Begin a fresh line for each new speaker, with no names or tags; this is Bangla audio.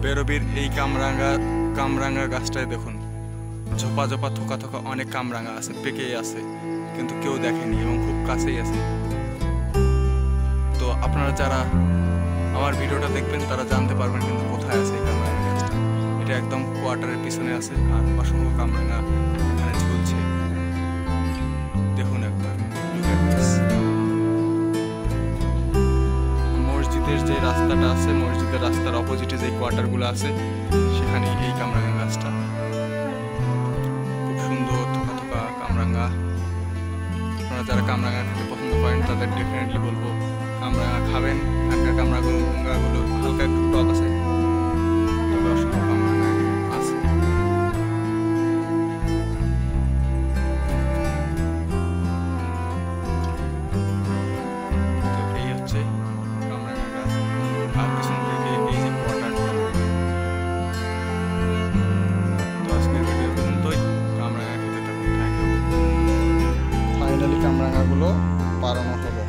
বেরবির এই কামরাঙ্গা গাছটায় দেখুন, ঝোপা ঝোপা থোকা থোকা অনেক কামরাঙ্গা আছে, পেকেই আছে, কিন্তু কেউ দেখেনি এবং খুব কাছেই আছে। তো আপনারা যারা আমার ভিডিওটা দেখবেন তারা জানতে পারবেন কিন্তু কোথায় আছে এই কামরাঙ্গা গাছটা। এটা একদম কোয়ার্টারের পিছনে আছে, আর অসংখ্য কামরাঙ্গা এখানে ঝুলছে। দেখুন একবার, মসজিদের যে রাস্তাটা আছে, মসজিদের রাস্তার অপোজিটে যে কোয়ার্টারগুলো আছে, সেখানে এই কামরাঙ্গা গাছটা। খুব সুন্দর থোকা থোকা কামরাঙ্গা। আপনারা যারা কামরাঙ্গা খেতে পছন্দ করেন তাদের ডেফিনেটলি বলবো কামরাঙ্গা খাবেন। এখানকার কামরাঙ্গাগুলো হালকা একটু টক আছে, তবে অসংখ্য কামরাঙ্গা আছে। তো এই হচ্ছে কামরাঙ্গা গাছ, আর পিছন থেকে এই যে কোয়ার্টারটা। তো আজকের ভিডিও পর্যন্তই। কামরাঙ্গা খেতে থাকুন। Thank you. ফাইনালি কামরাঙ্গাগুলো পাড়ানো হলো।